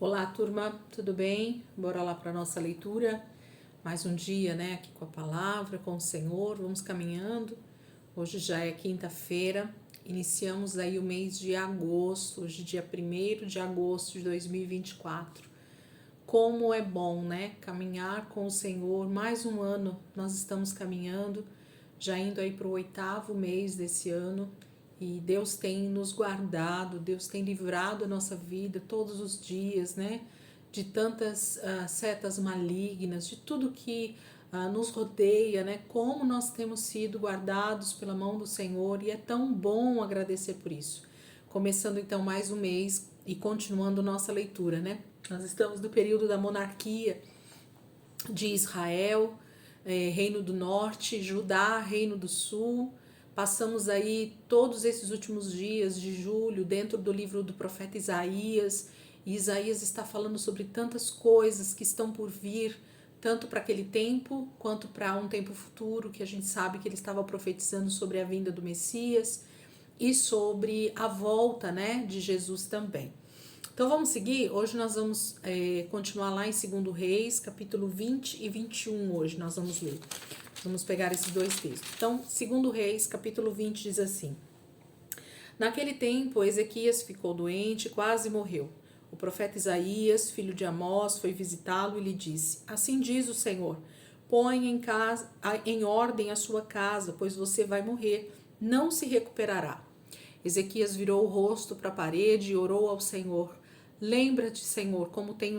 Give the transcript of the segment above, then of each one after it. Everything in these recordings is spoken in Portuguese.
Olá, turma, tudo bem? Bora lá para nossa leitura. Mais um dia, né, aqui com a palavra, com o Senhor. Vamos caminhando. Hoje já é quinta-feira. Iniciamos aí o mês de agosto, hoje dia 1º de agosto de 2024. Como é bom, né, caminhar com o Senhor. Mais um ano nós estamos caminhando, já indo aí para o 8º mês desse ano. E Deus tem nos guardado, Deus tem livrado a nossa vida todos os dias, né? De tantas setas malignas, de tudo que nos rodeia, né? Como nós temos sido guardados pela mão do Senhor e é tão bom agradecer por isso. Começando então mais um mês e continuando nossa leitura, né? Nós estamos no período da monarquia de Israel, Reino do Norte, Judá, Reino do Sul. Passamos aí todos esses últimos dias de julho dentro do livro do profeta Isaías. E Isaías está falando sobre tantas coisas que estão por vir, tanto para aquele tempo quanto para um tempo futuro, que a gente sabe que ele estava profetizando sobre a vinda do Messias e sobre a volta, né, de Jesus também. Então vamos seguir? Hoje nós vamos continuar lá em 2 Reis, capítulo 20 e 21 hoje nós vamos ler. Vamos pegar esses dois textos. Então, 2 Reis, capítulo 20 diz assim: Naquele tempo, Ezequias ficou doente e quase morreu. O profeta Isaías, filho de Amós, foi visitá-lo e lhe disse: Assim diz o Senhor, põe em ordem a sua casa, pois você vai morrer, não se recuperará. Ezequias virou o rosto para a parede e orou ao Senhor: Lembra-te, Senhor, como tenho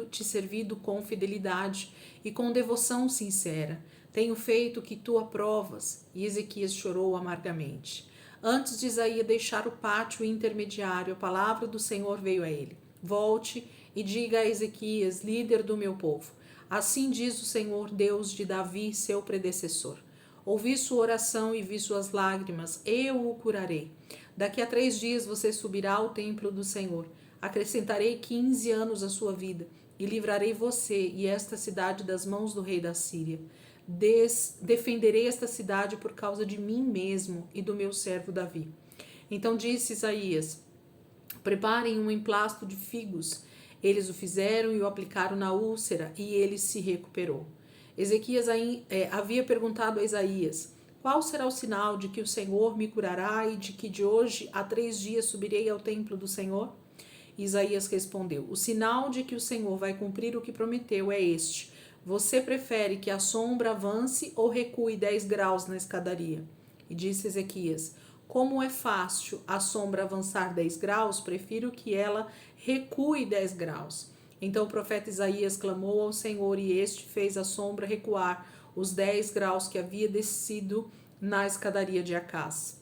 te servido com fidelidade e com devoção sincera. Tenho feito o que tu aprovas. E Ezequias chorou amargamente. Antes de Isaías deixar o pátio intermediário, a palavra do Senhor veio a ele: Volte e diga a Ezequias, líder do meu povo: Assim diz o Senhor, Deus de Davi, seu predecessor. Ouvi sua oração e vi suas lágrimas, eu o curarei. Daqui a 3 dias você subirá ao templo do Senhor. Acrescentarei 15 anos à sua vida e livrarei você e esta cidade das mãos do rei da Síria. Defenderei esta cidade por causa de mim mesmo e do meu servo Davi. Então disse Isaías: Preparem um emplasto de figos. Eles o fizeram e o aplicaram na úlcera e ele se recuperou. Ezequias havia perguntado a Isaías: Qual será o sinal de que o Senhor me curará e de que de hoje a 3 dias subirei ao templo do Senhor? Isaías respondeu: O sinal de que o Senhor vai cumprir o que prometeu é este: Você prefere que a sombra avance ou recue 10 graus na escadaria? E disse Ezequias: Como é fácil a sombra avançar 10 graus, prefiro que ela recue 10 graus. Então o profeta Isaías clamou ao Senhor e este fez a sombra recuar os 10 graus que havia descido na escadaria de Acás.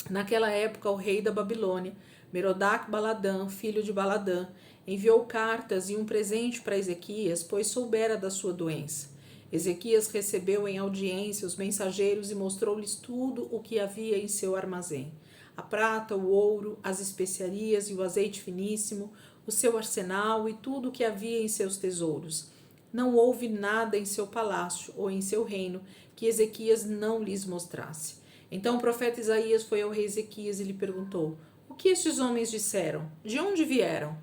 Naquela época, o rei da Babilônia, Merodach-Baladã, filho de Baladã, enviou cartas e um presente para Ezequias, pois soubera da sua doença. Ezequias recebeu em audiência os mensageiros e mostrou-lhes tudo o que havia em seu armazém: a prata, o ouro, as especiarias e o azeite finíssimo, o seu arsenal e tudo o que havia em seus tesouros. Não houve nada em seu palácio ou em seu reino que Ezequias não lhes mostrasse. Então o profeta Isaías foi ao rei Ezequias e lhe perguntou: O que estes homens disseram? De onde vieram?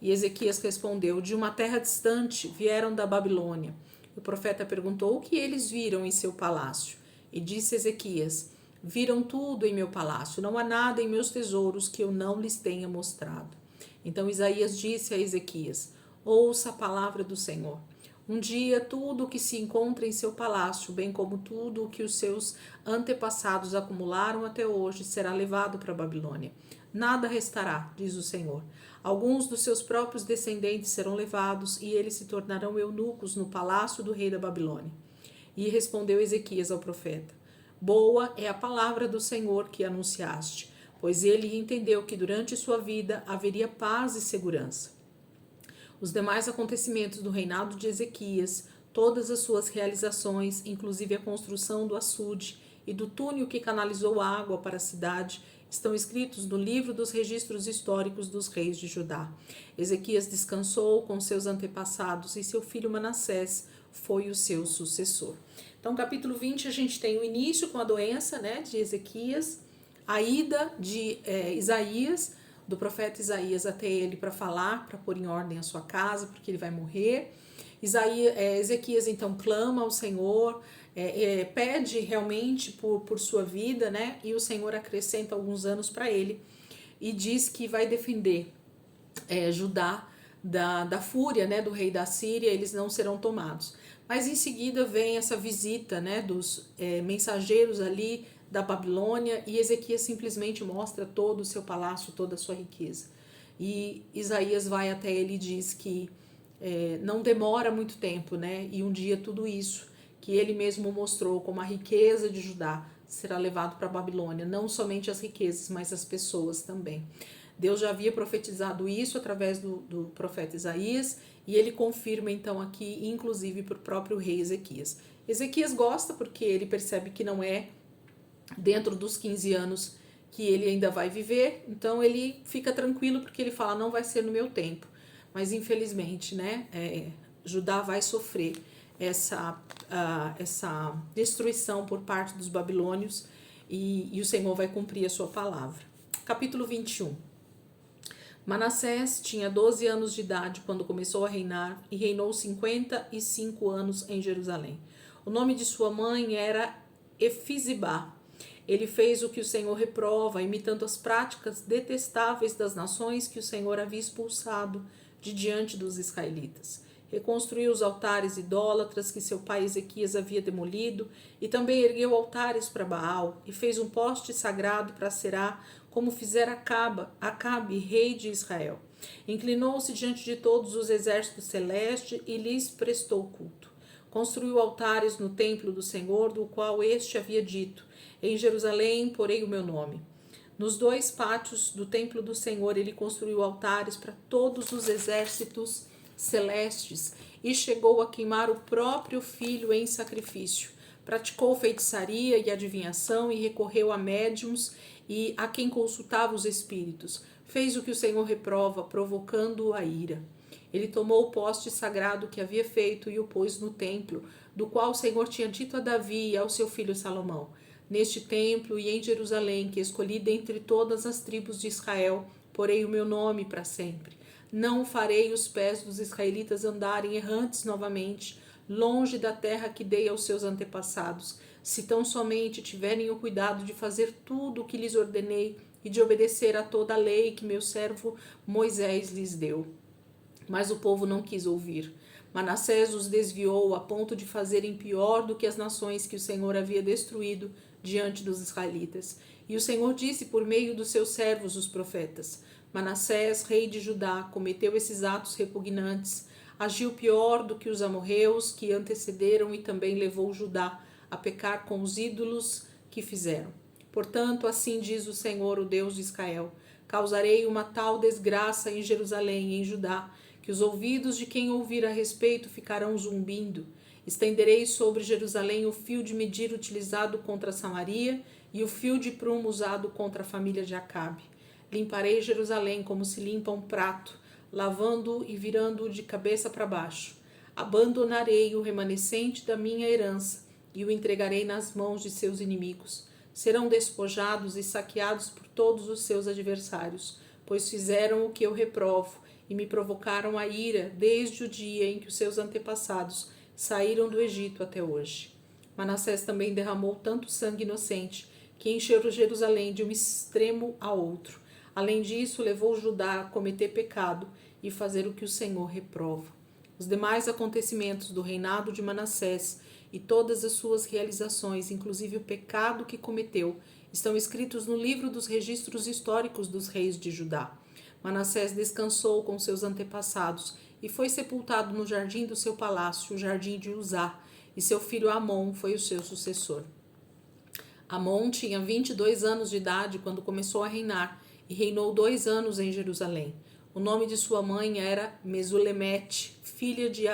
E Ezequias respondeu: De uma terra distante, vieram da Babilônia. O profeta perguntou: O que eles viram em seu palácio? E disse Ezequias: Viram tudo em meu palácio, não há nada em meus tesouros que eu não lhes tenha mostrado. Então Isaías disse a Ezequias: Ouça a palavra do Senhor. Um dia tudo o que se encontra em seu palácio, bem como tudo o que os seus antepassados acumularam até hoje, será levado para a Babilônia. Nada restará, diz o Senhor. Alguns dos seus próprios descendentes serão levados e eles se tornarão eunucos no palácio do rei da Babilônia. E respondeu Ezequias ao profeta: Boa é a palavra do Senhor que anunciaste, pois ele entendeu que durante sua vida haveria paz e segurança. Os demais acontecimentos do reinado de Ezequias, todas as suas realizações, inclusive a construção do açude e do túnel que canalizou água para a cidade, estão escritos no livro dos registros históricos dos reis de Judá. Ezequias descansou com seus antepassados e seu filho Manassés foi o seu sucessor. Então, capítulo 20, a gente tem o início com a doença, né, de Ezequias, a ida de Isaías, do profeta Isaías até ele para falar, para pôr em ordem a sua casa, porque ele vai morrer. Ezequias então clama ao Senhor, pede realmente por sua vida, né? E o Senhor acrescenta alguns anos para ele e diz que vai defender Judá da fúria, né, do rei da Síria. Eles não serão tomados. Mas em seguida vem essa visita, né, dos mensageiros ali da Babilônia, e Ezequias simplesmente mostra todo o seu palácio, toda a sua riqueza. E Isaías vai até ele e diz que não demora muito tempo, né? E um dia tudo isso que ele mesmo mostrou como a riqueza de Judá será levado para a Babilônia, não somente as riquezas, mas as pessoas também. Deus já havia profetizado isso através do profeta Isaías, e ele confirma então aqui, inclusive para o próprio rei Ezequias. Ezequias gosta porque ele percebe que não é dentro dos 15 anos que ele ainda vai viver, então ele fica tranquilo porque ele fala, não vai ser no meu tempo. Mas infelizmente, né, Judá vai sofrer essa destruição por parte dos babilônios, e o Senhor vai cumprir a sua palavra. Capítulo 21. Manassés tinha 12 anos de idade quando começou a reinar e reinou 55 anos em Jerusalém. O nome de sua mãe era Efizibá. Ele fez o que o Senhor reprova, imitando as práticas detestáveis das nações que o Senhor havia expulsado de diante dos israelitas. Reconstruiu os altares idólatras que seu pai Ezequias havia demolido, e também ergueu altares para Baal, e fez um poste sagrado para Será, como fizera Acabe, rei de Israel. Inclinou-se diante de todos os exércitos celestes e lhes prestou culto. Construiu altares no templo do Senhor, do qual este havia dito: em Jerusalém porei o meu nome. Nos 2 pátios do templo do Senhor ele construiu altares para todos os exércitos celestes e chegou a queimar o próprio filho em sacrifício. Praticou feitiçaria e adivinhação e recorreu a médiuns e a quem consultava os espíritos. Fez o que o Senhor reprova, provocando a ira. Ele tomou o poste sagrado que havia feito e o pôs no templo, do qual o Senhor tinha dito a Davi e ao seu filho Salomão: neste templo e em Jerusalém, que escolhi dentre todas as tribos de Israel, porei o meu nome para sempre. Não farei os pés dos israelitas andarem errantes novamente, longe da terra que dei aos seus antepassados, se tão somente tiverem o cuidado de fazer tudo o que lhes ordenei e de obedecer a toda a lei que meu servo Moisés lhes deu. Mas o povo não quis ouvir. Manassés os desviou a ponto de fazerem pior do que as nações que o Senhor havia destruído diante dos israelitas. E o Senhor disse por meio dos seus servos, os profetas: Manassés, rei de Judá, cometeu esses atos repugnantes, agiu pior do que os amorreus que antecederam, e também levou Judá a pecar com os ídolos que fizeram. Portanto, assim diz o Senhor, o Deus de Israel: causarei uma tal desgraça em Jerusalém e em Judá, que os ouvidos de quem ouvir a respeito ficarão zumbindo. Estenderei sobre Jerusalém o fio de medir utilizado contra Samaria e o fio de prumo usado contra a família de Acabe. Limparei Jerusalém como se limpa um prato, lavando-o e virando-o de cabeça para baixo. Abandonarei o remanescente da minha herança e o entregarei nas mãos de seus inimigos. Serão despojados e saqueados por todos os seus adversários, pois fizeram o que eu reprovo e me provocaram a ira desde o dia em que os seus antepassados saíram do Egito até hoje. Manassés também derramou tanto sangue inocente que encheu Jerusalém de um extremo a outro. Além disso, levou Judá a cometer pecado e fazer o que o Senhor reprova. Os demais acontecimentos do reinado de Manassés e todas as suas realizações, inclusive o pecado que cometeu, estão escritos no livro dos registros históricos dos reis de Judá. Manassés descansou com seus antepassados e foi sepultado no jardim do seu palácio, o jardim de Uzá, e seu filho Amon foi o seu sucessor. Amon tinha 22 anos de idade quando começou a reinar e reinou 2 anos em Jerusalém. O nome de sua mãe era Mesulemete, filha de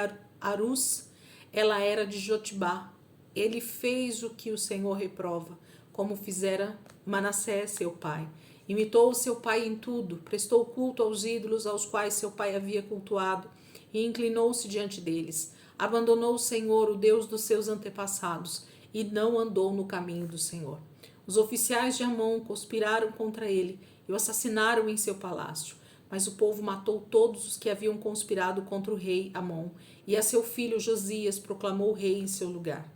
Arus. Ela era de Jotibá. Ele fez o que o Senhor reprova, como fizera Manassés, seu pai. Imitou seu pai em tudo, prestou culto aos ídolos aos quais seu pai havia cultuado e inclinou-se diante deles. Abandonou o Senhor, o Deus dos seus antepassados, e não andou no caminho do Senhor. Os oficiais de Amon conspiraram contra ele e o assassinaram em seu palácio. Mas o povo matou todos os que haviam conspirado contra o rei Amon, e a seu filho Josias proclamou rei em seu lugar.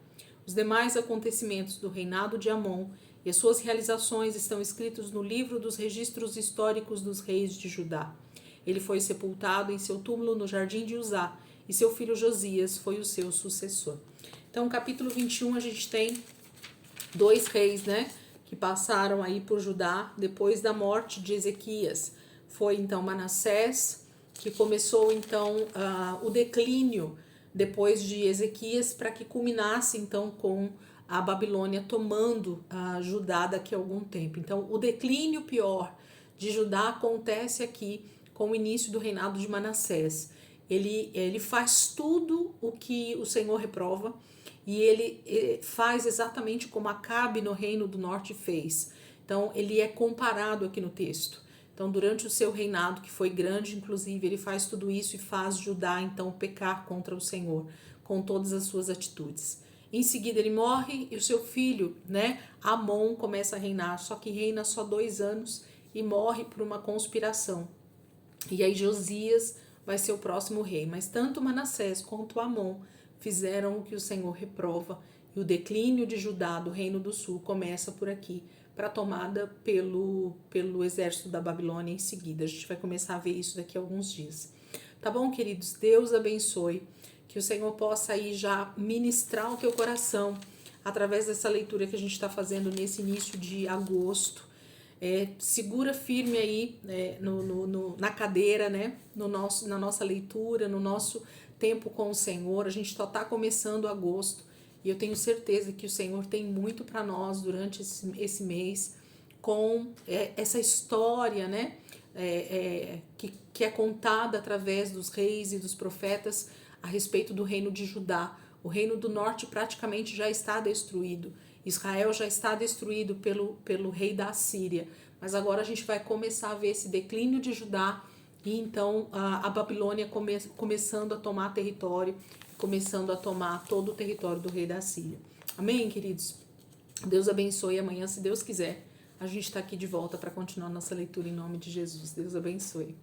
Os demais acontecimentos do reinado de Amon e as suas realizações estão escritos no livro dos registros históricos dos reis de Judá. Ele foi sepultado em seu túmulo no jardim de Uzá, e seu filho Josias foi o seu sucessor. Então, no capítulo 21, a gente tem 2 reis, né, que passaram aí por Judá depois da morte de Ezequias. Foi então Manassés, que começou então o declínio depois de Ezequias, para que culminasse então com a Babilônia tomando Judá daqui a algum tempo. Então, o declínio pior de Judá acontece aqui com o início do reinado de Manassés. Ele faz tudo o que o Senhor reprova, e ele faz exatamente como Acabe no reino do norte fez. Então, ele é comparado aqui no texto. Então, durante o seu reinado, que foi grande, inclusive, ele faz tudo isso e faz Judá, então, pecar contra o Senhor, com todas as suas atitudes. Em seguida, ele morre e o seu filho, né, Amon, começa a reinar, só que reina só 2 anos e morre por uma conspiração. E aí Josias vai ser o próximo rei. Mas tanto Manassés quanto Amon fizeram o que o Senhor reprova, e o declínio de Judá, do reino do sul, começa por aqui, para a tomada pelo exército da Babilônia em seguida. A gente vai começar a ver isso daqui a alguns dias. Tá bom, queridos? Deus abençoe. Que o Senhor possa aí já ministrar o teu coração através dessa leitura que a gente está fazendo nesse início de agosto. Segura firme aí na cadeira, né? Na nossa leitura, no nosso tempo com o Senhor. A gente só está começando agosto. E eu tenho certeza que o Senhor tem muito para nós durante esse mês, com essa história, né, que é contada através dos reis e dos profetas a respeito do reino de Judá. O reino do norte praticamente já está destruído. Israel já está destruído pelo rei da Assíria. Mas agora a gente vai começar a ver esse declínio de Judá, e então a Babilônia começando a tomar território, começando a tomar todo o território do rei da Síria. Amém, queridos? Deus abençoe. Amanhã, se Deus quiser, a gente está aqui de volta para continuar nossa leitura em nome de Jesus. Deus abençoe.